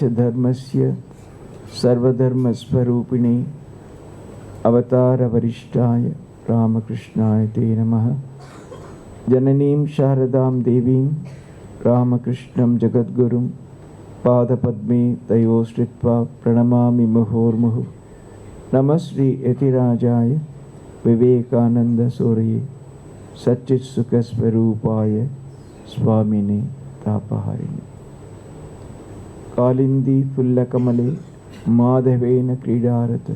धर्मस्य सर्वधर्मस्वरूपिणे अवतारवरिष्ठाय रामकृष्णाय ते नमः। जननीं शारदां देवीं रामकृष्णं जगद्गुरुं पादपद्मे तयोः श्रित्वा प्रणमामि मुहुर्मुहुः। नमः श्री यतिराजाय विवेकानन्दसूरये सच्चित्सुखस्वरूपाय स्वामिने तापहारिणे। कालिंदी फुल्लकमले माधवेन क्रीडारत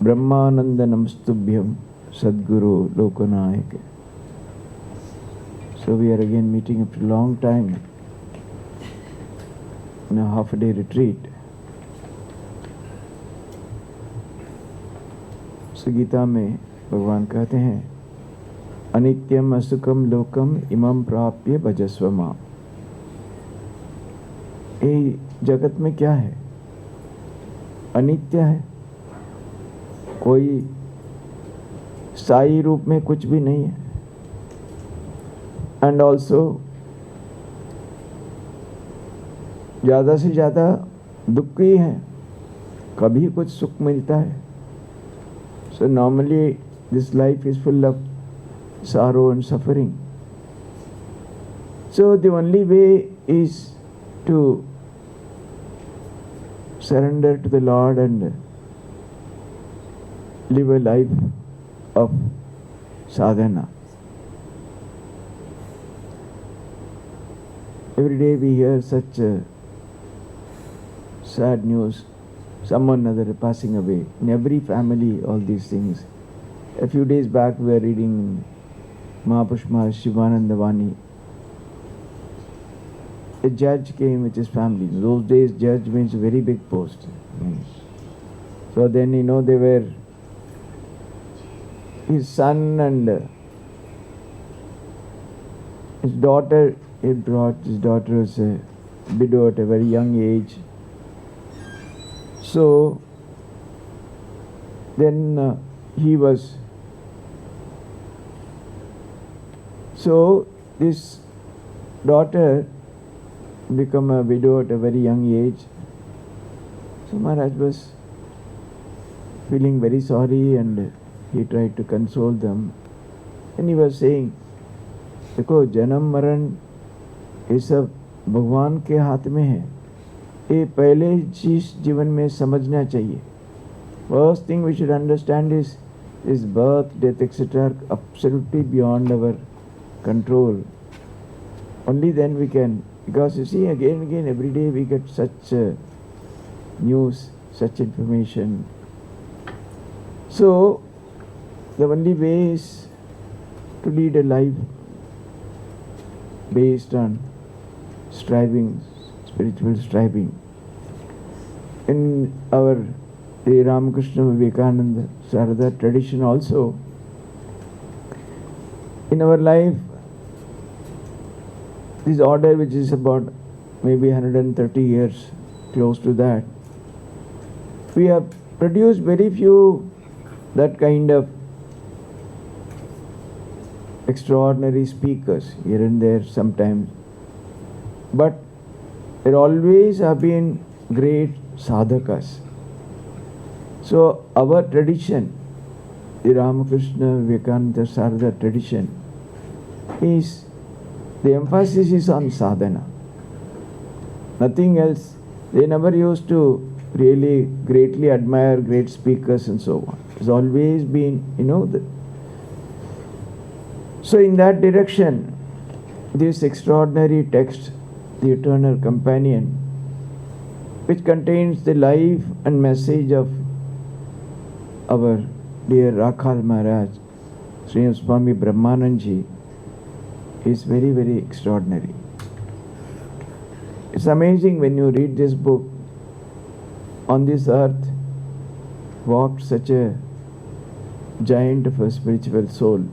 ब्रह्मानंद नमस्तुभ्यं सद्गुरु लोकनायक। So we are again meeting after a long time in a half-day retreat. So Gita में भगवान कहते हैं अनित्यम असुखम लोकम इमं प्राप्य भजस्व माम्। ये जगत में क्या है? अनित्य है, कोई स्थायी रूप में कुछ भी नहीं है। एंड ऑल्सो ज़्यादा से ज़्यादा दुख ही है, कभी कुछ सुख मिलता है। So normally this life is full of sorrow and suffering. So the only way is to surrender to the Lord and live a life of sadhana. Every day we hear such sad news, someone or other passing away. In every family, all these things. A few days back we were reading Mahapurush Shivananda Vani. A judge came with his family. In those days, judge means a very big post. So then, they were his son and his daughter. He brought his daughter as a widow at a very young age. So then he was. So this daughter became a widow at a very young age. So Maharaj was feeling very sorry and he tried to console them. And he was saying, देखो जन्म मरण ये सब भगवान के हाथ में है, ये पहले चीज जीवन में समझना चाहिए. First thing we should understand is birth, death, etc. absolutely beyond our control. Only then we can, because you see again and again every day we get such news, such information. So the only way is to lead a life based on striving, spiritual striving. In our the Ramakrishna Vivekananda Sarada tradition also, in our life, this order which is about maybe 130 years, close to that, we have produced very few that kind of extraordinary speakers here and there sometimes, but there always have been great sadhakas. So our tradition, the Ramakrishna Vivekananda Sarada tradition, is the emphasis is on sadhana. Nothing else. They never used to really greatly admire great speakers and so on. It's always been, so in that direction, this extraordinary text, the Eternal Companion, which contains the life and message of our dear Rakhal Maharaj, Sri Swami Brahmanandji, is very, very extraordinary. It's amazing when you read this book. On this earth walked such a giant of a spiritual soul.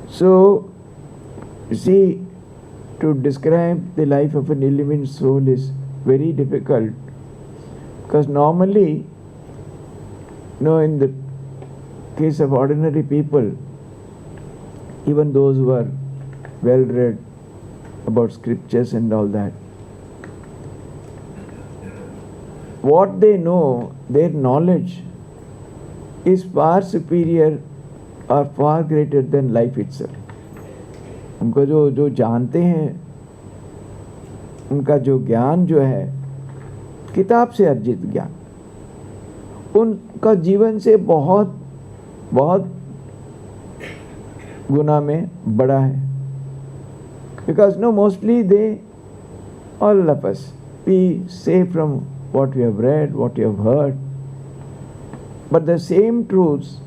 So, you see, to describe the life of an living soul is very difficult, because normally, in the case of ordinary people, even those who are well read about scriptures and all that, what they know, their knowledge is far superior or far greater than life itself. उनको जो जानते हैं, उनका जो ज्ञान जो है किताब से अर्जित ज्ञान, उनका जीवन से बहुत बहुत गुना में बड़ा है. Because mostly they, all of us, we say from what we have read, what we have heard, but the same truths,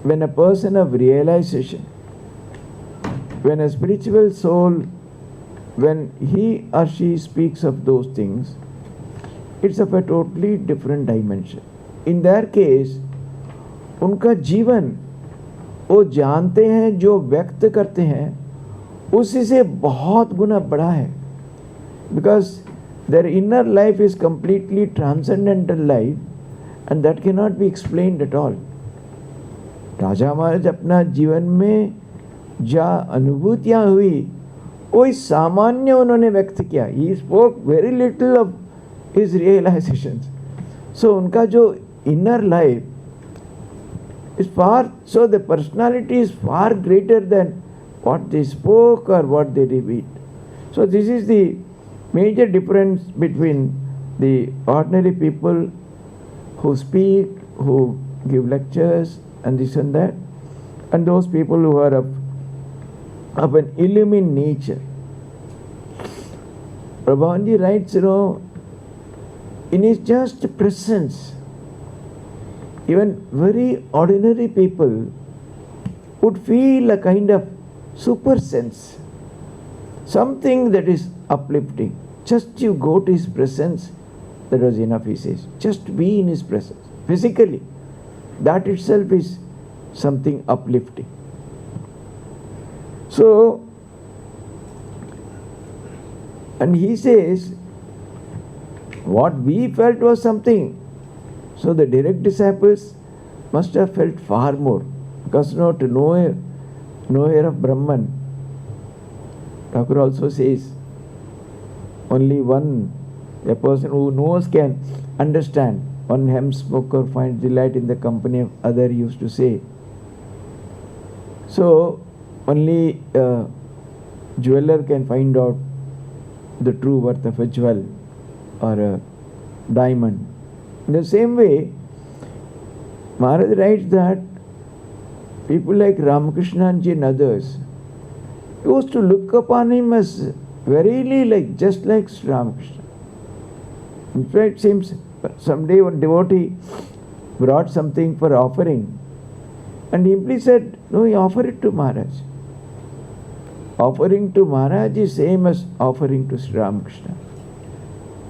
when a person of realization, when a spiritual soul, when he or she speaks of those things, it's of a totally different dimension. In their case, उनका जीवन वो जानते हैं, जो व्यक्त करते हैं उसी से बहुत गुना बड़ा है. Because their inner life is completely transcendental life and that cannot be explained at all. राजा महाराज अपना जीवन में जा अनुभूतियाँ हुई कोई सामान्य उन्होंने व्यक्त किया. He spoke very little of his realizations. So उनका जो inner life is far, so the personality is far greater than what they spoke or what they revealed. So this is the major difference between the ordinary people who speak, who give lectures and this and that, and those people who are of an illumined nature. Prabhupada writes, in his just presence, even very ordinary people would feel a kind of super sense, something that is uplifting. Just you go to his presence, that was enough, he says. Just be in his presence, physically. That itself is something uplifting. So, and he says, what we felt was something. So the direct disciples must have felt far more. Because to know of Brahman, Thakur also says, only a person who knows can understand. One hemp smoker finds delight in the company of other, used to say. So only a jeweler can find out the true worth of a jewel or a diamond. In the same way, Maharaj writes that people like Ramakrishna and others used to look upon him as verily just like Ramakrishna. In fact, it seems someday one devotee brought something for offering and he simply said, no, you offer it to Maharaj. Offering to Maharaj is same as offering to Sri Ramakrishna,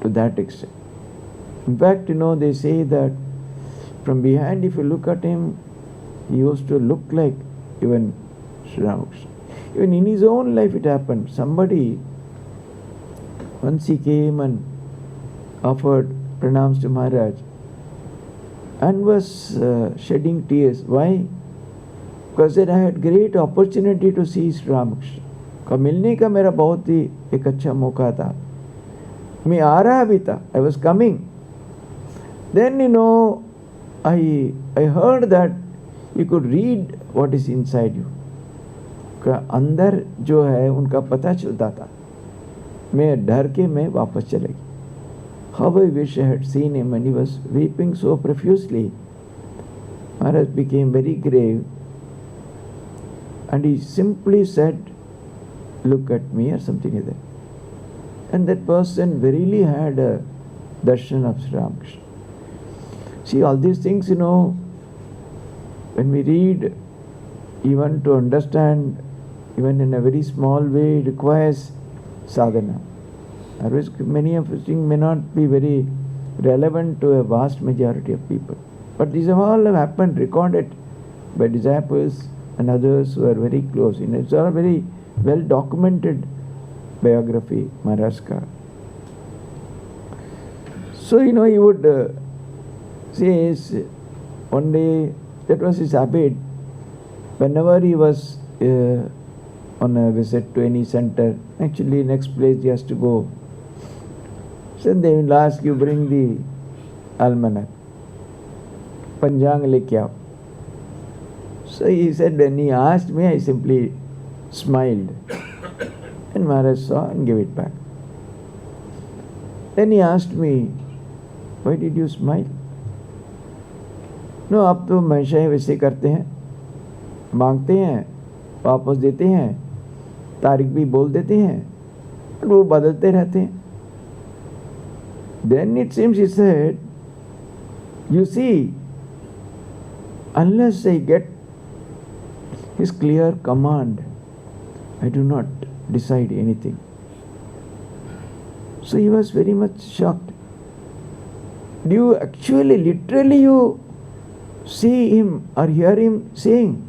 to that extent. In fact, they say that from behind, if you look at him, he used to look like even Sri Ramakrishna. Even in his own life it happened. Somebody, once he came and offered pranams to Maharaj and was shedding tears. Why? Because I had great opportunity to see Sri Ramakrishna. मिलने का मेरा बहुत ही एक अच्छा मौका था. मैं आ रहा भी था. I was coming. Then I heard that you could read what is inside you. का अंदर जो है उनका पता चलता था. मैं डर के मैं वापस चले गया. How I wish I had seen him, and he was weeping so profusely. Maharaj became very grave and he simply said, look at me, or something like that. And that person verily had a darshan of Sri Ramakrishna. See, all these things, when we read, even to understand, even in a very small way, it requires sadhana. Otherwise, many of these things may not be very relevant to a vast majority of people. But these have all happened, recorded by disciples and others who are very close. It's all very well documented biography, Maharajka. So, he would say, one day, that was his habit, whenever he was on a visit to any center, actually next place he has to go. So they will ask you, bring the almanac. Panjang lekya aao. So he said, when he asked me, I simply smiled. And Maharaj saw and gave it back. Then he asked me, why did you smile? No, आप तो हमेशा ही वैसे करते हैं, मांगते हैं, वापस देते हैं, तारीख भी बोल देते हैं, और वो बदलते रहते हैं. Then it seems he said, you see, unless I get his clear command, I do not decide anything. So he was very much shocked. Do you actually, literally you see him or hear him saying?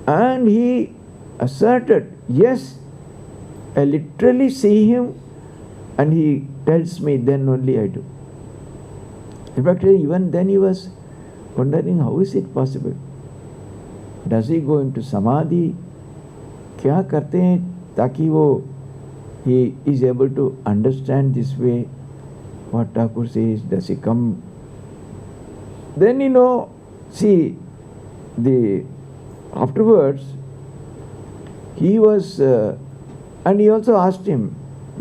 And he asserted, yes, I literally see him and he tells me, then only I do. In fact, even then he was wondering, how is it possible? Does he go into samadhi? क्या करते हैं ताकि वो he is able to understand this way what Thakur says? Does he come? Then see, afterwards he was and he also asked him,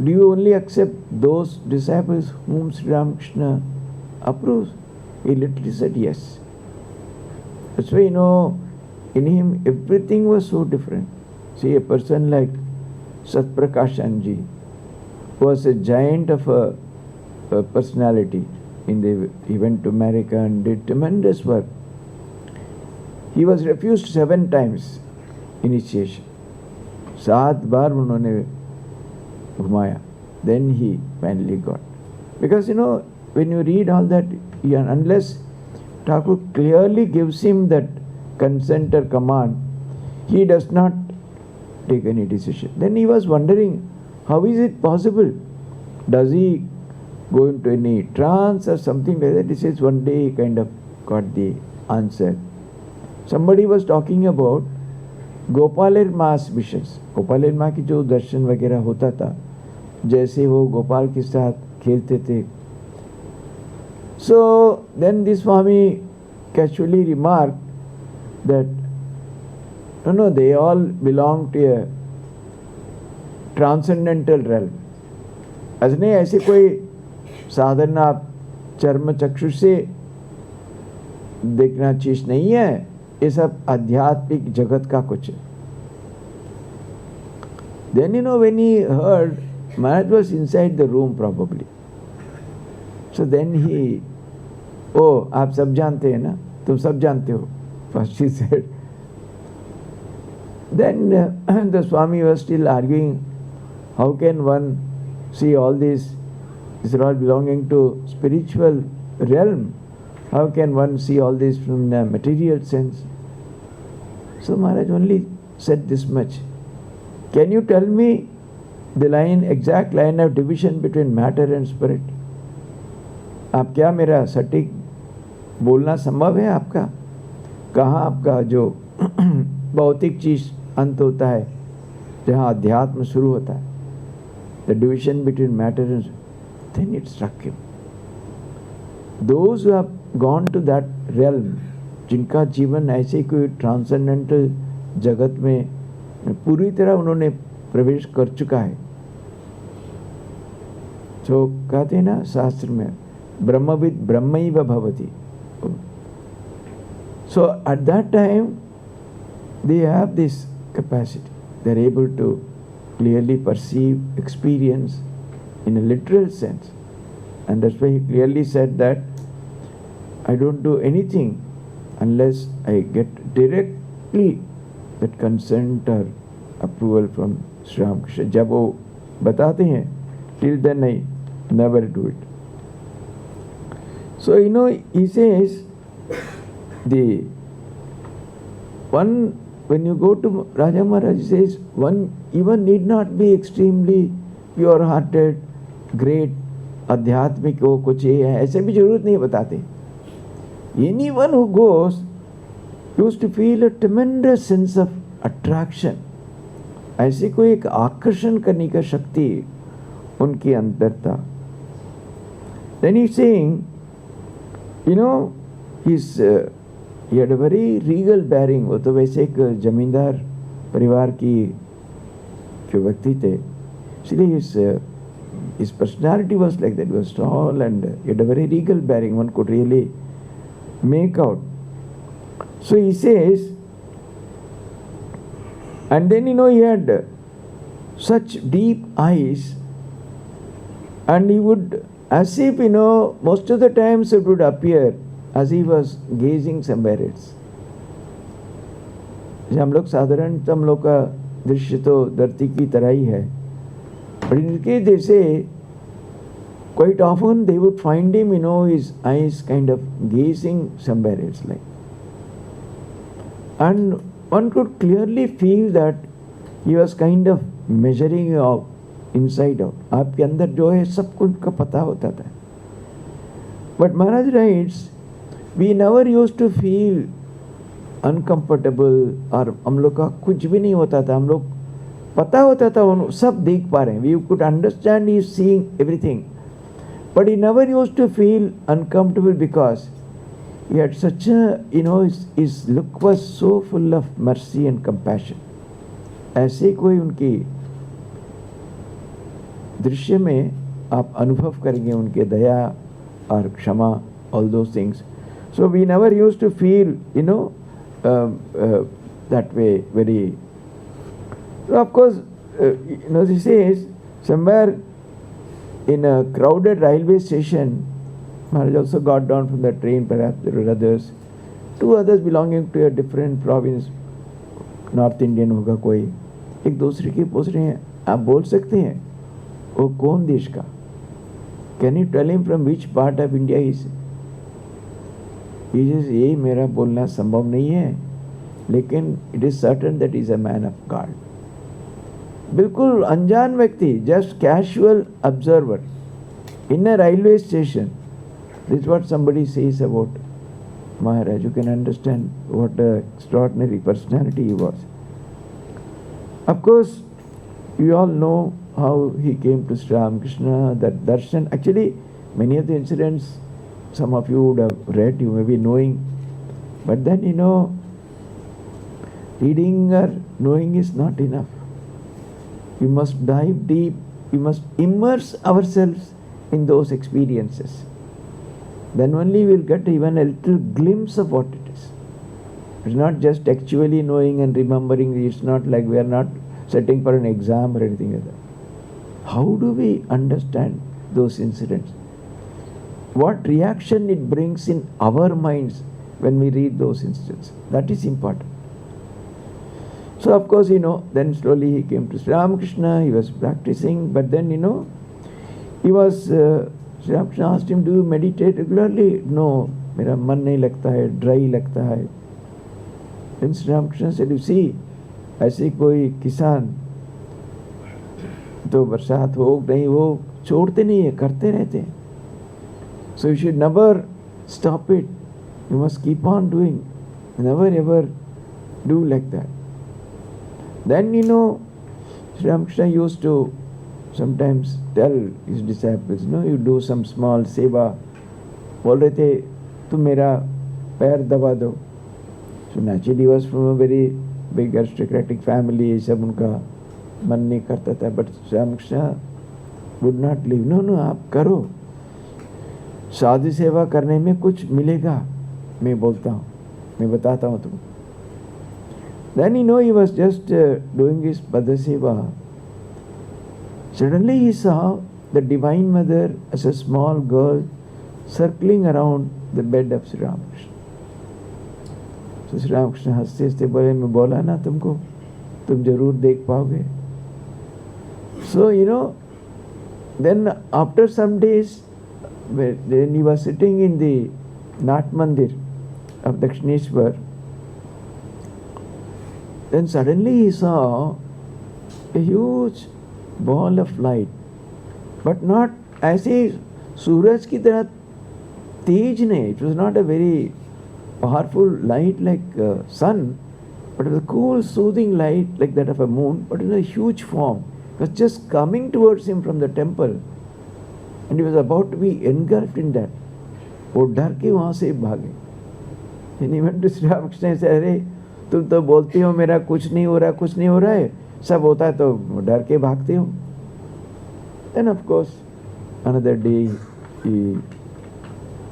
do you only accept those disciples whom Sri Ramakrishna approves? He literally said yes. That's why in him everything was so different. See, a person like Satprakashanji was a giant of a personality. He went to America and did tremendous work. He was refused 7 times initiation. 7 बार उन्होंने घुमाया. Then he finally got. Because when you read all that, unless Thakur clearly gives him that consent or command, he does not take any decision. Then he was wondering, how is it possible? Does he go into any trance or something like that? This is one day he kind of got the answer. Somebody was talking about गोपालेर मास विशेष. गोपालेर माँ की जो दर्शन वगैरह होता था, जैसे वो गोपाल के साथ खेलते थे. So then this Swami casually remarked that no, they all belong to a transcendental realm. नहीं ऐसे कोई साधन आप चर्म चक्षु से देखना चीज नहीं है, ये सब आध्यात्मिक जगत का कुछ है. Then when he heard, Maharaj was inside the room probably. So then he, oh, आप सब जानते हैं ना, तुम सब जानते हो, first he said. Then the Swami was still arguing, how can one see all these are all belonging to spiritual realm? How can one see all this from the material sense? So Maharaj only said this much. Can you tell me the exact line of division between matter and spirit? आप क्या मेरा सटीक बोलना संभव है आपका? कहाँ आपका जो भौतिक चीज अंत होता है, जहाँ अध्यात्म शुरू होता है? The division between matter and... Then it struck him. Those who have gone to that realm, जिनका जीवन ऐसे कोई ट्रांसेंडेंटल जगत में पूरी तरह उन्होंने प्रवेश कर चुका है, तो कहते हैं ना शास्त्र में, ब्रह्मविद ब्रह्मैव भवति. So at that time they have this capacity. They are able to clearly perceive, experience in a literal sense. And that's why he clearly said that I don't do anything unless I get directly that consent or approval from Sri Ramakrishna. जब वो बताते हैं, till then I never do it. So he says the one, when you go to Raja Maharaj, he says one even need not be extremely pure hearted, great, आध्यात्मिक हो कुछ ये है, ऐसे भी जरूरत नहीं बताते. Anyone who goes used to feel a tremendous sense of attraction. ऐसी कोई एक आकर्षण करने का शक्ति उनके अंदर था. Then he's saying, he had a very regal bearing. वो तो वैसे एक जमींदार परिवार की जो व्यक्ति थे, इसलिए his personality was like that. He was tall and he had a very regal bearing. One could really make out. So he says, and then he had such deep eyes, and he would, as if most of the times it would appear as he was gazing somewhere else. हम लोग साधारण हम लोग का दृश्य तो धरती की तरह ही है, but in case they say, quite often they would find him, his eyes kind of gazing somewhere else, like, and one could clearly feel that he was kind of measuring out inside out. आपके अंदर जो है सब कुछ का पता होता था. But Maharaj writes, we never used to feel uncomfortable, और हम लोग का कुछ भी नहीं होता था. हम लोग पता होता था वो सब देख पा रहे हैं. We could understand he is seeing everything, but he never used to feel uncomfortable because he had such a, his look was so full of mercy and compassion. ऐसे कोई उनकी दृश्य में आप अनुभव करेंगे उनके दया और क्षमा, all those things. So we never used to feel, that way very. So of course, he says, somewhere in a crowded railway station, Maharaj also got down from the train, perhaps there were others, two others belonging to a different province, North Indian होगा कोई, एक दूसरे की पूछ रहे हैं, आप बोल सकते हैं वो कौन देश का? Can you tell him from which part of India he is? He says, ये मेरा बोलना संभव नहीं है, लेकिन it is certain that he is a man of God. बिल्कुल अनजान व्यक्ति, just casual observer in a railway station. This is what somebody says about Maharaj. You can understand what an extraordinary personality he was. Of course, you all know how he came to Sri Ramakrishna, that darshan. Actually, many of the incidents, some of you would have read, you may be knowing. But then, reading or knowing is not enough. We must dive deep. We must immerse ourselves in those experiences. Then only we'll get even a little glimpse of what it is. It's not just actually knowing and remembering. It's not like we are not setting for an exam or anything like that. How do we understand those incidents? What reaction it brings in our minds when we read those incidents? That is important. So of course, then slowly he came to Sri Ramakrishna, he was practicing, but then, he was, Sri Ramakrishna asked him, do you meditate regularly? No, मेरा मन नहीं लगता है, dry लगता है. Then Sri Ramakrishna said, you see, ऐसे कोई किसान तो बरसात हो नहीं वो छोड़ते नहीं है, करते रहते हैं. So you should never stop it. You must keep on doing. Never ever do like that. Then Sri Ramakrishna used to sometimes tell his disciples, you do some small seva. बोल रहे थे तुम मेरा पैर दबा दो. So naturally he was from a very big aristocratic family. सब उनका मन नहीं करता था. But Sri Ramakrishna would not leave. No, आप करो. साधु सेवा करने में कुछ मिलेगा. मैं बोलता हूँ, मैं बताता हूँ तुमको. Then he was just doing his Pada Seva. Suddenly he saw the Divine Mother as a small girl circling around the bed of Sri Ramakrishna. So Sri Ramakrishna हंसते हंसते बोले, मैं बोला ना तुमको, तुम जरूर देख पाओगे. So then after some days, when he was sitting in the Nat Mandir of Dakshineshwar, then suddenly he saw a huge ball of light, but not ऐसे सूरज की तरह तेज नहीं. It was not a very powerful light like sun, but it was a cool, soothing light like that of a moon, but in a huge form. It was just coming towards him from the temple. and he was about to be engulfed in that. वो डर के वहाँ से भागे. And he went to Sri Ramakrishna and said, अरे तुम तो बोलती हो मेरा कुछ नहीं हो रहा, कुछ नहीं हो रहा है, सब होता है तो डर के भागते हो. Then of course another day he,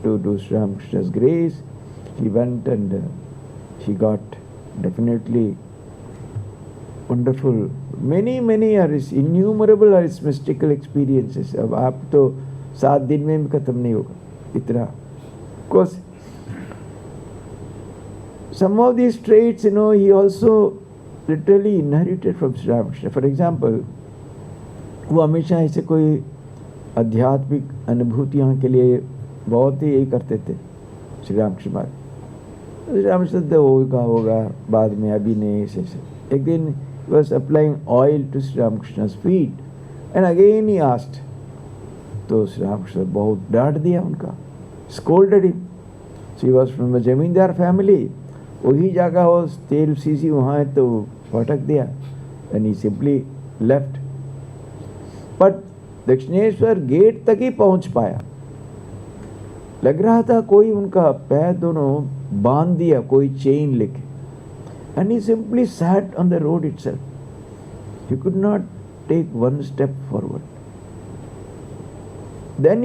to Sri Ramakrishna's grace, he went and he got definitely wonderful, many are his innumerable are his mystical experiences. अब आप तो 7 दिन में भी खत्म नहीं होगा इतना. Of course some of these traits, he also literally inherited from Sri Ramakrishna. For example, वो हमेशा ऐसे कोई आध्यात्मिक अनुभूतियों के लिए बहुत ही यही करते थे श्री रामकृष्ण महाराज. श्री रामकृष्ण होगा बाद में, अभी नहीं ऐसे. एक दिन he was applying oil to Sri Ramakrishna's feet and again he asked. तो श्री रामकृष्ण बहुत डांट दिया उनका, scolded him. So he was from a जमींदार family. वही जगह हो तेल सीसी वहाँ है तो फटक दिया. And he simply left. But Dakshineswar gate तक ही पहुँच पाया. लग रहा था कोई उनका पैर दोनों बांध दिया, कोई चेन लेके. And he simply sat on the road itself. He could not take one step forward. Then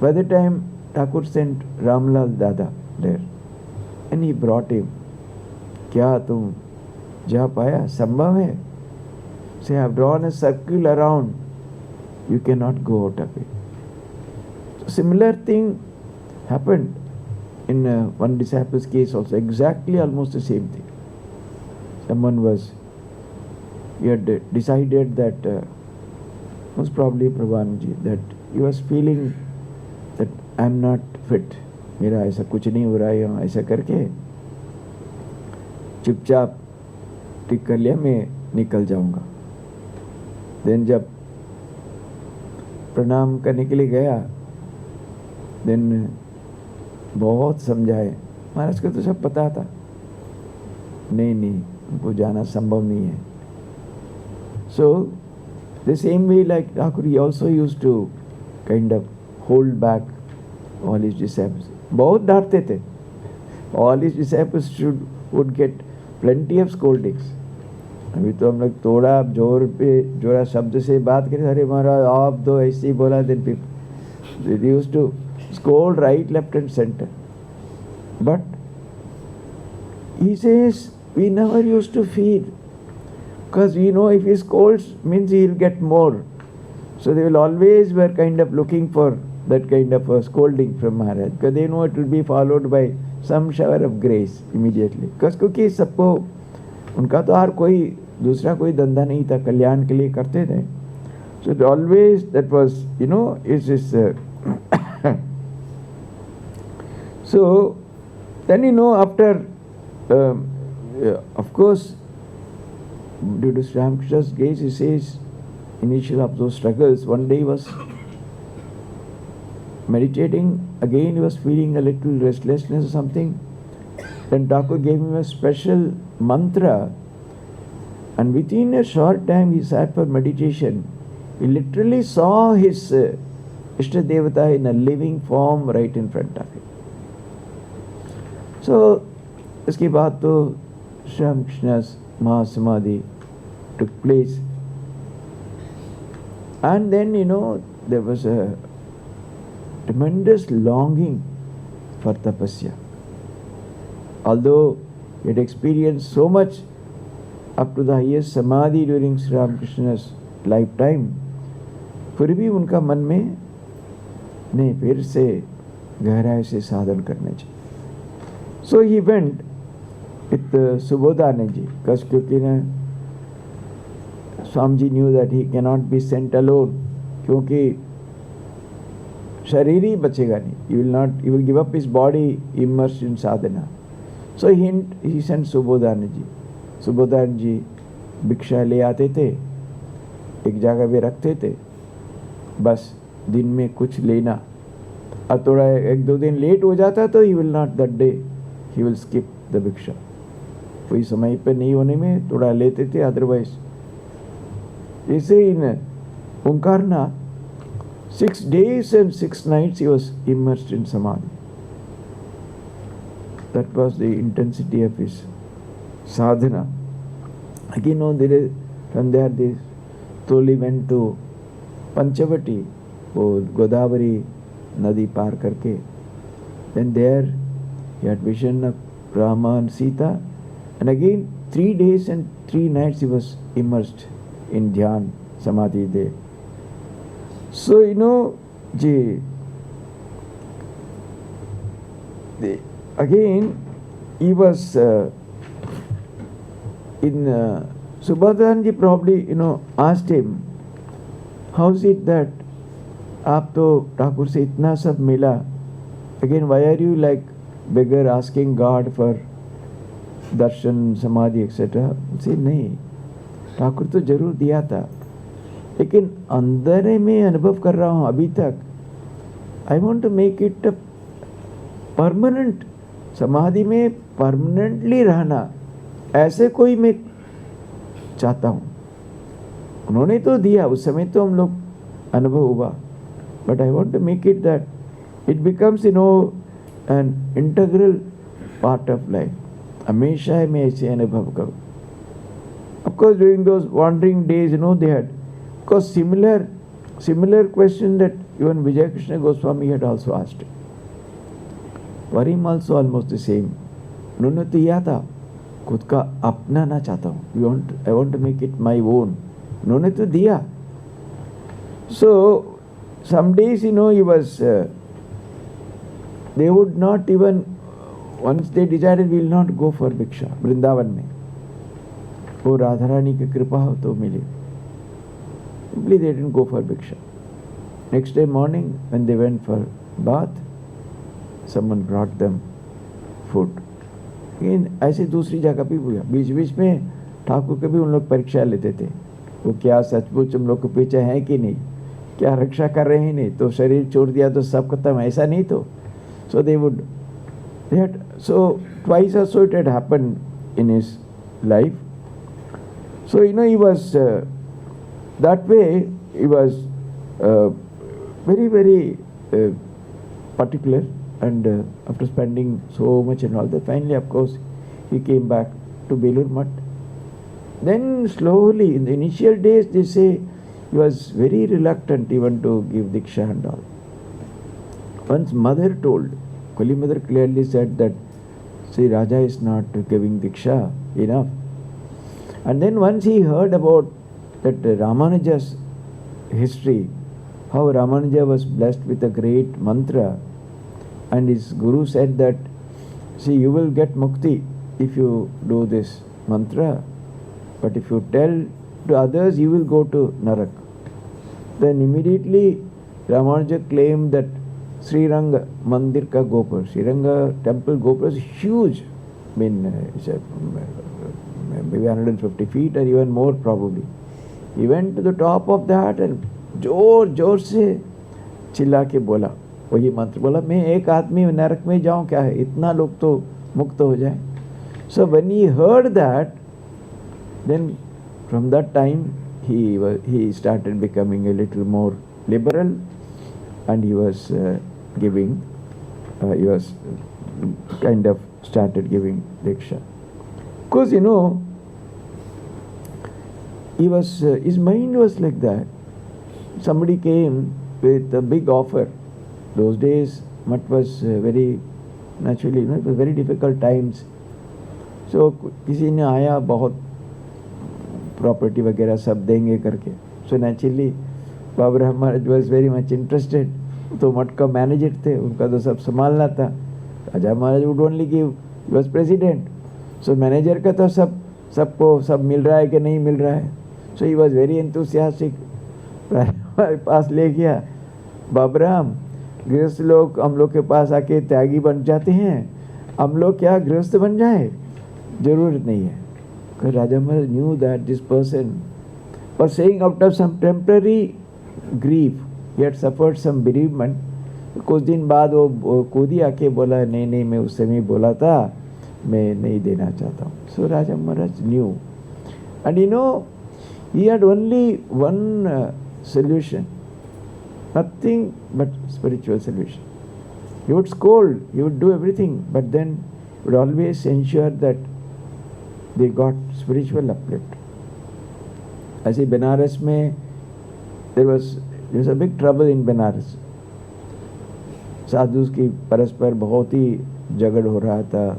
by the time Thakur sent Ramlal Dada there, and he brought him. क्या तुम जा पाया? संभव है? Say, I have drawn a circle around. You cannot go out of it. So similar thing happened in one disciple's case also. Exactly almost the same thing. He had decided that, most probably Prabhuji, that he was feeling that I am not fit. मेरा ऐसा कुछ नहीं हो रहा है, ऐसा करके चुपचाप ठीक कर लिया, मैं निकल जाऊंगा. देन जब प्रणाम करने के लिए गया, देन बहुत समझाए. महाराज को तो सब पता था, नहीं उनको जाना संभव नहीं है. So the same way like Thakur, he also used to kind of hold back all his disciples. बहुत डांटते थे. All his disciples would get plenty of scoldings. अभी तो हम लोग थोड़ा जोरा शब्द से बात करें, अरे महाराज आप तो ऐसे ही बोला. Then people they used to scold right, left and center. But he says we never used to feed, because we know if he scolds means he will get more. So they will always were kind of looking for that kind of a scolding from Maharaj, because they know it will be followed by some shower of grace immediately. Because क्योंकि सबको उनका तो हर कोई दूसरा कोई धंधा नहीं था, कल्याण के लिए करते थे. So it always that was is this so then after of course due to Sri Ramakrishna's grace, he says initial of those struggles, one day he was meditating, again he was feeling a little restlessness or something. Then Thakur gave him a special mantra, and within a short time he sat for meditation. He literally saw his Ishta Devata in a living form right in front of him. So इसके बाद तो Sri Ramakrishna's Mahasamadhi took place, and then there was a tremendous longing for tapasya. Although he had experienced so much up to the highest samadhi during Sri Ramakrishna's lifetime, फिर भी उनका मन में नहीं, फिर से गहराई से साधन करने चाहिए. So he went with Subodhananji, because क्योंकि Swamiji knew that he cannot be sent alone, क्योंकि शरीर ही बचेगा नहीं. He will give up his body immersed in sadhana. So he sent Subodhananji. Subodhananji भिक्षा ले आते थे, एक जगह पे रखते थे, बस दिन में कुछ लेना, और थोड़ा 1-2 दिन लेट हो जाता तो he will not that day, he will skip the भिक्षा. कोई समय पे नहीं होने में थोड़ा लेते थे, अदरवाइज. जैसे इन Omkarnath 6 days and 6 nights he was immersed in samadhi. That was the intensity of his sadhana. Again, from there they slowly went to Panchavati, वो Godavari Nadi पार करके. Then there he had vision of Rama and Sita, and again 3 days and 3 nights he was immersed in dhyan, samadhi there. So again he was in Subhadranji probably asked him, how is it that आप तो ठाकुर से इतना सब मिला, again why are you like beggar asking God for darshan, samadhi etc. Say नहीं, ठाकुर तो जरूर दिया था, लेकिन अंदर में अनुभव कर रहा हूँ अभी तक. I want to make it a permanent, समाधि में परमानेंटली रहना, ऐसे कोई मैं चाहता हूँ. उन्होंने तो दिया, उस समय तो हम लोग अनुभव हुआ, but I want to make it that it becomes an integral part of life. हमेशा मैं ऐसे अनुभव करूँ. Of course during those wandering days they had, of course similar question that even Vijay Krishna Goswami had also asked. For him also almost the same. उन्होंने तो यह था, खुद का अपनाना चाहता हूँ, I want to make it my own. उन्होंने तो दिया. So some days he was they would not even, once they decided we will not go for भिक्षा वृंदावन में, वो राधा रानी की कृपा हो तो मिले. Simply they didn't go for भिक्षा. Next day morning when they went for bath, someone brought them food. लेकिन ऐसे दूसरी जगह भी हुआ, बीच बीच में ठाकुर के भी उन लोग परीक्षा लेते थे, वो क्या सचमुच हम लोग के पीछे हैं कि नहीं, क्या रक्षा कर रहे हैं नहीं, तो शरीर छोड़ दिया तो सब खत्म, ऐसा नहीं तो. So they had, so twice or so it had happened in his life. So he was that way, he was very very particular, and after spending so much and all that, finally of course he came back to Belur Math. Then slowly in the initial days they say he was very reluctant even to give diksha and all. Once mother told, Kali mother clearly said that, see, Raja is not giving diksha enough. And then once he heard about that Ramanuja's history, how Ramanuja was blessed with a great mantra, and his guru said that, see, you will get mukti if you do this mantra, but if you tell to others, you will go to Narak. Then immediately Ramanuja claimed that Sriranga Mandir ka Gopur, Sriranga temple Gopur is huge. I mean, it's maybe 150 feet or even more probably. He went to the top of that and जोर से चिल्ला के बोला, वही मंत्र बोला, मैं एक आदमी नरक में जाऊं क्या है, इतना लोग तो मुक्त हो जाए. So when he heard that, then from that time he started becoming a little more liberal, and he was giving, he was kind of started giving diksha. Because he was his mind was like that. Somebody came with a big offer. Those days Math was very naturally, it was very difficult times. So किसी ने आया, बहुत property वगैरह सब देंगे करके. So naturally Baba Maharaj was very much interested. तो मठ का मैनेजर थे, उनका तो सब संभालना था. राजा महाराज would only give, he was president. So manager का तो सबको सब मिल रहा है कि नहीं मिल रहा है. So he was very enthusiastic. पास ले गया, बाबराम गृहस्थ लोग हम लोग के पास आके त्यागी बन जाते हैं, हम लोग क्या गृहस्थ बन जाए, जरूरत नहीं है. Raja Maharaj knew that this person was saying out of some temporary grief, he had suffered some bereavement. कुछ दिन बाद वो खुद ही आके बोला, नहीं मैं उस समय बोला था, मैं नहीं देना चाहता हूँ. So Raja Maharaj knew, and he had only one solution. Nothing but spiritual solution. He would scold, he would do everything, but then would always ensure that they got spiritual uplift. ऐसे बनारस में there was a big trouble in Banaras. साधु की परस्पर बहुत ही झगड़ हो रहा था.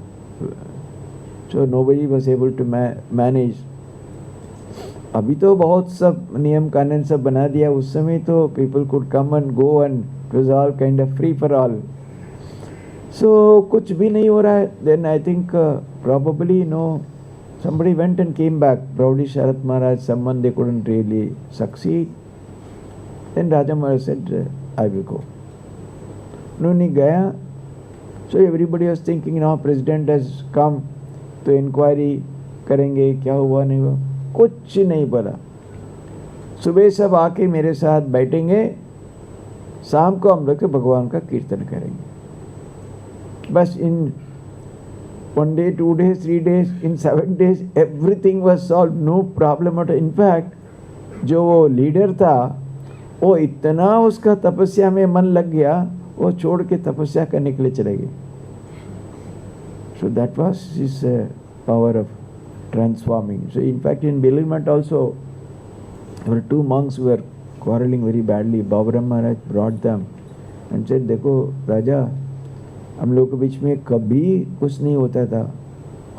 So nobody was able to manage. अभी तो बहुत सब नियम कानून सब बना दिया. उस समय तो people could come and go and it was all kind of free for all. So कुछ भी नहीं हो रहा है. Then I think probably somebody went and came back. Probably Sharat Maharaj, someone they couldn't really succeed. Then Raja Maharaj said, I will go. उन्होंने गया. So everybody was thinking now president has come तो inquiry करेंगे क्या हुआ नहीं हुआ. कुछ नहीं बोला. सुबह सब आके मेरे साथ बैठेंगे, शाम को हम लोग भगवान का कीर्तन करेंगे. बस in 1 day, 2 days, 3 days, in 7 days, everything was solved, no problem at all. In fact, जो वो लीडर था, वो इतना उसका तपस्या में मन लग गया, वो छोड़ के तपस्या करने के लिए चले गए. So that was his power of transforming. So in fact, in Bewilderment also, there were 2 monks who were quarreling very badly. Babaram Maharaj brought them and said, देखो राजा, हम लोग के बीच में कभी कुछ नहीं होता था.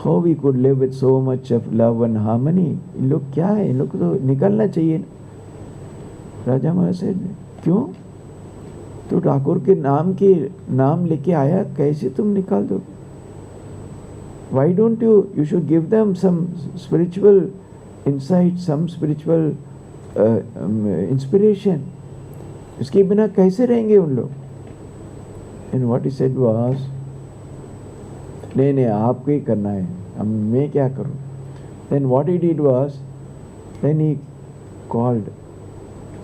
How we could live with so much of love and harmony. इन लोग क्या है, इन लोग को तो निकलना चाहिए. राजा महाराज से क्यों, तो ठाकुर के नाम लेके आया, कैसे तुम निकाल दो. Why don't you should give them some spiritual insight, some spiritual inspiration. इसके बिना कैसे रहेंगे उन लोग. And what he said was, नहीं आपको ही करना है, मैं क्या करूं. Then what he did was, then he called.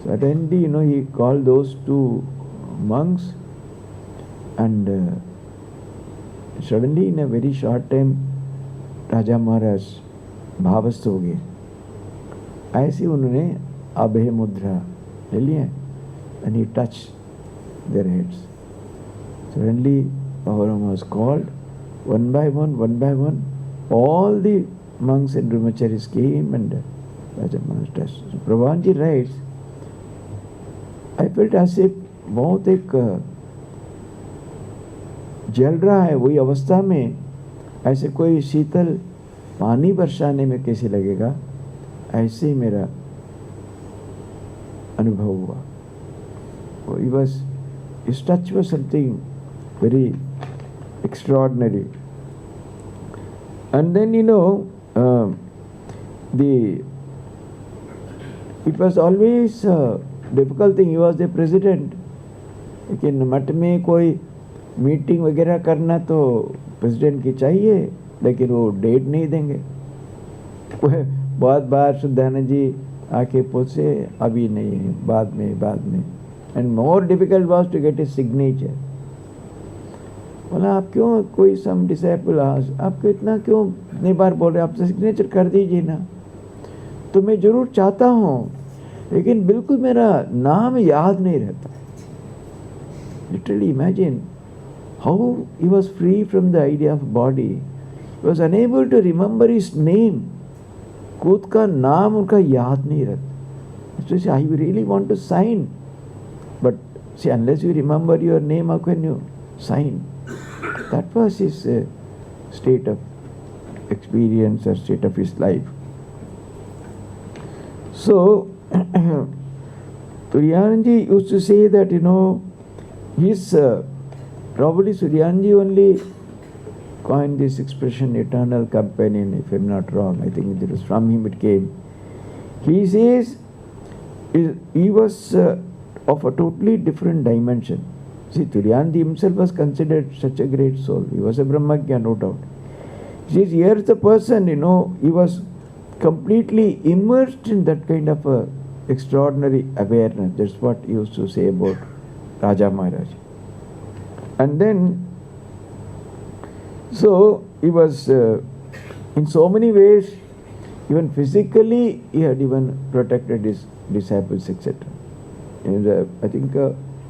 Suddenly, he called those 2 monks, and suddenly in a very short time, Raja Maharaj भावस्थ हो गए. ऐसे उन्होंने अभय मुद्रा ले लिया, and he touched their heads. Suddenly, Balaram was called. One by one, all the monks and brahmacharis came and Raja Maharaj touched. So Prabhuji writes, I felt as if बहुत एक जल रहा है वही अवस्था में, ऐसे कोई शीतल पानी बरसाने में कैसे लगेगा, ऐसे ही मेरा अनुभव हुआ. His touch was something very extraordinary. And then it was always a difficult thing. He was the president. लेकिन मठ में कोई मीटिंग वगैरह करना तो प्रेसिडेंट की चाहिए, लेकिन वो डेट नहीं देंगे. बहुत बार शुद्धानंद जी आके पूछे, अभी नहीं है, बाद में. And more difficult was to get a signature. बोला आप क्यों, कोई सम डिसाइपल आपको इतना क्यों इतनी बार बोल रहे, आप सिग्नेचर कर दीजिए ना. तो मैं जरूर चाहता हूँ, लेकिन बिल्कुल मेरा नाम याद नहीं रहता. Literally imagine how he was free from the idea of body. He was unable to remember his name. खुद का नाम उनका याद नहीं रहता. So I really want to sign. But see, unless you remember your name, how can you sign? That was his state of experience or state of his life. So, Suryanji used to say that, his probably Suryanji only coined this expression, eternal companion, if I'm not wrong. I think it was from him it came. He says he was of a totally different dimension. See, Suryanji himself was considered such a great soul. He was a Brahmagya, no doubt. He says, here's the person, he was completely immersed in that kind of a extraordinary awareness. That's what he used to say about Raja Maharaj. And then, so he was in so many ways, even physically, he had even protected his disciples, etc. I think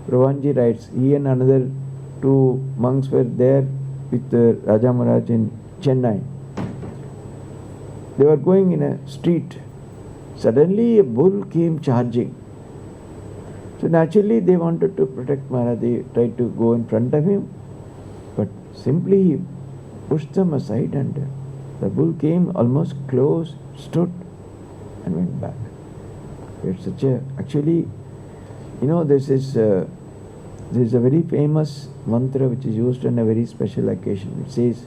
Ravanji writes, he and another two monks were there with Raja Maharaj in Chennai. They were going in a street. Suddenly a bull came charging. So naturally they wanted to protect Maharaj. They tried to go in front of him, but simply he pushed them aside, and the bull came almost close, stood and went back. It's such a, actually, this is a very famous mantra which is used on a very special occasion. It says,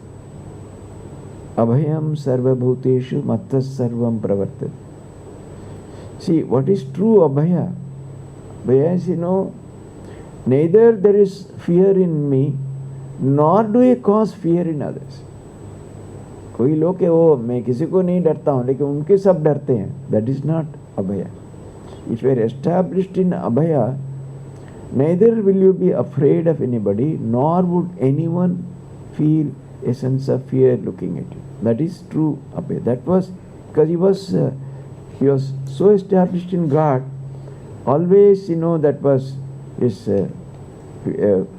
Abhayam sarva bhuteshu mattas sarvam pravartat. See, what is true Abhaya? Abhaya is, neither there is fear in me, nor do I cause fear in others. कोई लोग के वो मैं किसी को नहीं डरता हूँ लेकिन उनके सब डरते हैं. That is not Abhaya. If you are established in Abhaya, neither will you be afraid of anybody, nor would anyone feel a sense of fear looking at you. That is true Abhaya. That was because he was so established in God. Always, that was his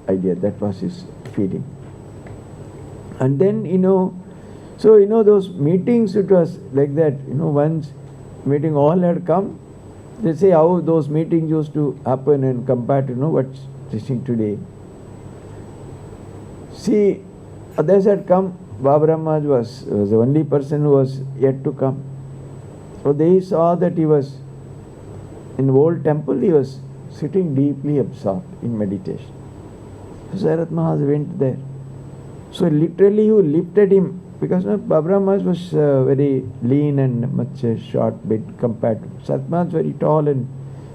idea. That was his feeling. And then, so those meetings, it was like that. Once meeting all had come. They say how those meetings used to happen and compared to what's teaching today. See, others had come. Baba Maharaj was the only person who was yet to come. So they saw that he was in the old temple. He was sitting deeply absorbed in meditation. So Sarat Maharaj went there. So literally you lifted him, because Baba Maharaj was very lean and much short bit compared to Sarat Maharaj, very tall, and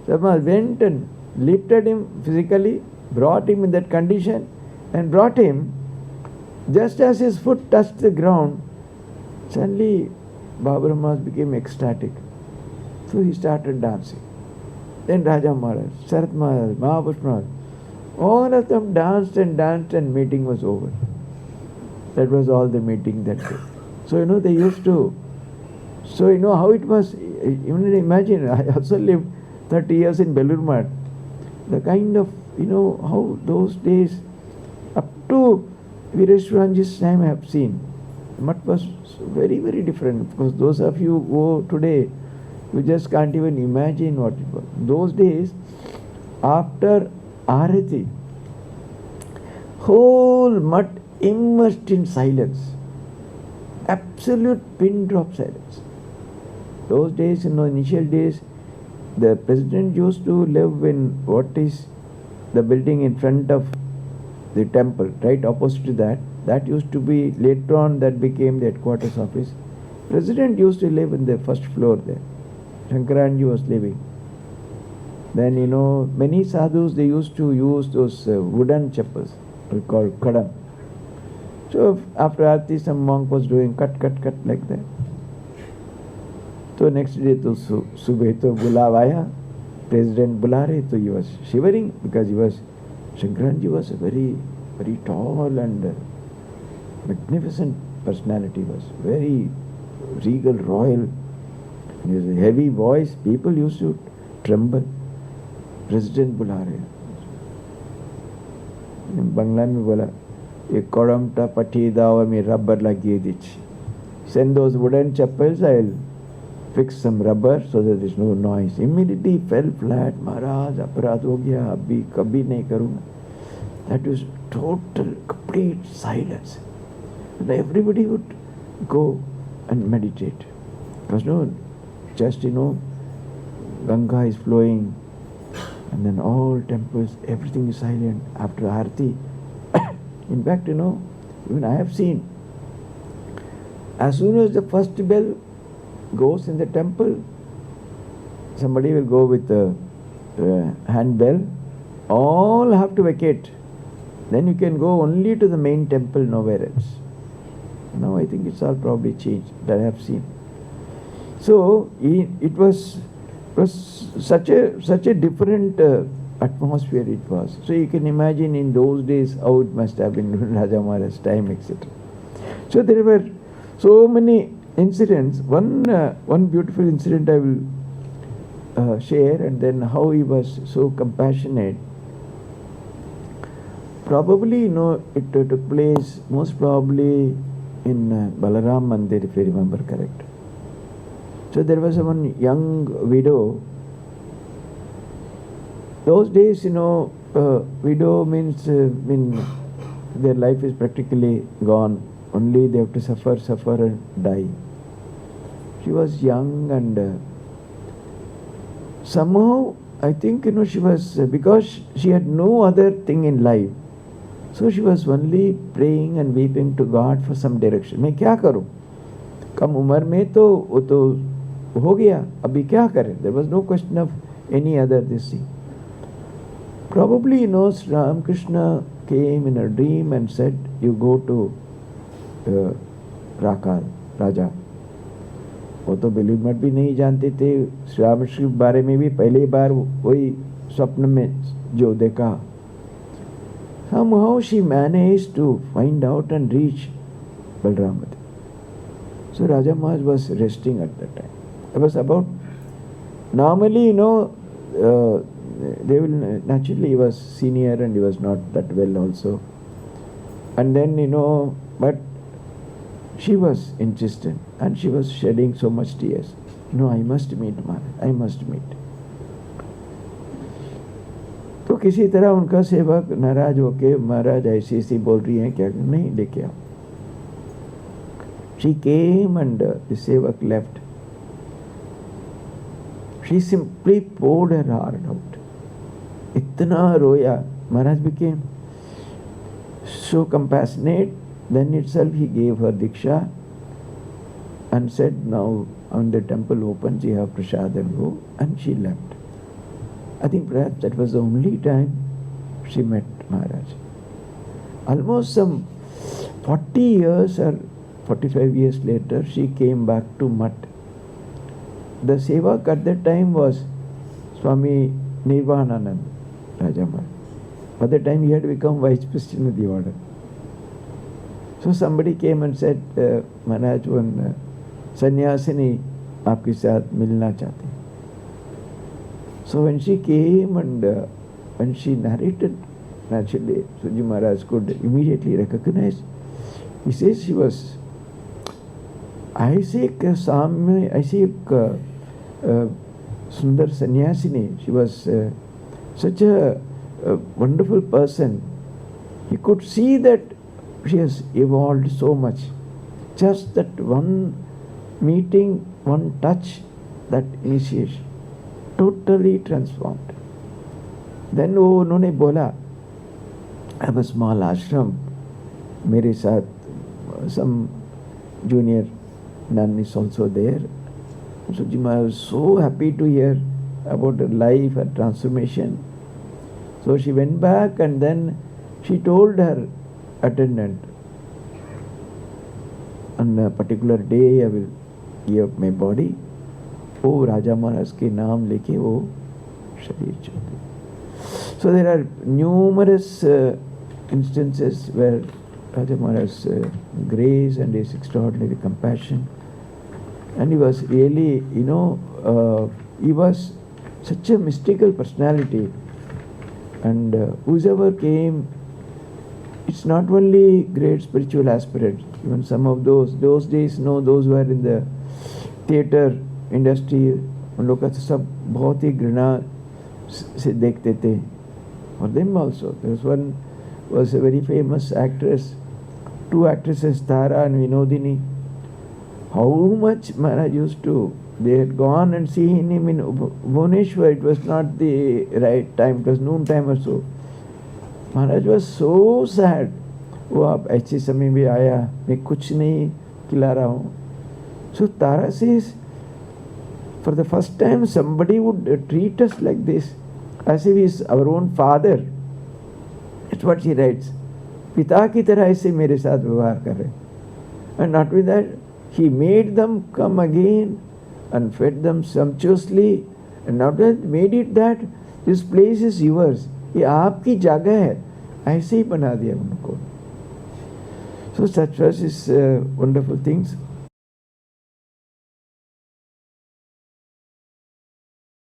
Sarat Maharaj went and lifted him physically, brought him in that condition, and brought him just as his foot touched the ground. Suddenly Baba Maharaj became ecstatic. So he started dancing. Then Raja Maharaj, Sarat Maharaj, Mahapurush Maharaj, all of them danced, and meeting was over. That was all the meeting that day. So they used to, so how it was, even imagine, I also lived 30 years in Belur Math. The kind of, how those days, up to Vireshwaranji's time I have seen, Math was very, very different. Because those of you who go today, you just can't even imagine what it was. Those days, after Arati, whole Math immersed in silence, absolute pin drop silence. Those days, initial days, the president used to live in what is the building in front of the temple, right opposite to that. That used to be, later on that became the headquarters office. President used to live in the first floor there. Shankaranji was living. Then many sadhus, they used to use those wooden chappals called kadam. So after Aarti, some monk was doing cut like that. So next day to Subhe to Bulavaya, President Bulare, so he was shivering because Shankaranji was a very, very tall and magnificent personality, was very regal, royal. He was a heavy voice, people used to tremble. President Bulare. In Bangla mein bola, एक कड़मटा पठी दाव में rubber लगी दीची. Send those wooden chappals, I'll fix some rubber so that there's no noise. Immediately fell flat. Maharaj, अपराध हो गया, अभी कभी नहीं करूँगा. That was total, complete silence. And everybody would go and meditate. Because just Ganga is flowing, and then all temples, everything is silent after Aarti. In fact, even I have seen, as soon as the first bell goes in the temple, somebody will go with the hand bell, all have to vacate. Then you can go only to the main temple, nowhere else. Now I think it's all probably changed, that I have seen. So it was such a different atmosphere it was. So you can imagine in those days how it must have been in Raja Maharaj's time, etc. So there were so many incidents. One beautiful incident I will share, and then how he was so compassionate. Probably, it took place most probably in Balaram Mandir, if I remember correct. So there was one young widow. Those days, widow means their life is practically gone. Only they have to suffer and die. She was young, and somehow I think she was, because she had no other thing in life, so she was only praying and weeping to God for some direction. मैं क्या करूं? कम उम्र में तो वो तो हो गया, अभी क्या करें? There was no question of any other this thing. Probably, Ramakrishna came in a dream and said, you go to राजा. वो तो बिलीव मत भी नहीं जानते थे. श्री रामकृष्ण के बारे में भी पहली बार वही स्वप्न में जो देखा. Somehow she managed to find out and reach Balramati. So Raja Maharaj was resting at that time. It was about, normally, they will, naturally he was senior and he was not that well also. And then, but she was insistent and she was shedding so much tears. I must meet Maharaj, I must meet. तो किसी तरह उनका सेवक नाराज होके, महाराज ऐसी ऐसी बोल रही हैं, क्या नहीं लेके आओ. She came and the sevak left. She simply poured her heart out. इतना रोया. Maharaj became so compassionate. Then itself he gave her diksha and said, now when the temple opens, you have prasad and go. And she left. I think perhaps that was the only time she met Maharaj. Almost some 40 years or 45 years later, she came back to Mat. The sevak at that time was Swami Nirvananand Raja Maharaj. By that time he had become vice president of the order. So somebody came and said, Maharaj, one sannyasini aapke saath milna chahti. So when she came and when she narrated, naturally, Suji Maharaj could immediately recognize. He says she was ऐसे एक सुंदर सन्यासिनी. She was such a wonderful person. He could see that she has evolved so much. Just that one meeting, one touch, that initiation. Totally transformed. Then उन्होंने बोला, I have a small ashram. मेरे साथ some junior nun is also there. So I was so happy to hear about her life, her transformation. So she went back and then she told her attendant, on a particular day I will give up my body. वो राजा महाराज के नाम लेके वो शरीर छोड़ दिया. So there are numerous instances where Raja Maharaj's grace and his extraordinary compassion, and he was really, he was such a mystical personality, and whoever came, it's not only great spiritual aspirants, even some of those days, those who were in the theatre industry, उन लोग का तो सब बहुत ही घृणा से देखते थे. For them also, there was one was a very famous actress, two actresses, Tara and Vinodini. How much Maharaj used to, they had gone and seen him in Bhubaneswar. It was not the right time, it was noon time or so. Maharaj was so sad. वो आप ऐसे समय में आया, मैं कुछ नहीं खिला रहा हूँ. So Tara says, for the first time somebody would treat us like this, as if he is our own father. That's what she writes. पिता की तरह ऐसे मेरे साथ व्यवहार कर रहे. And not with that, he made them come again and fed them sumptuously, and not that made it that this place is yours, ये आपकी जगह है, ऐसे ही बना दिया उनको. So such was his wonderful things.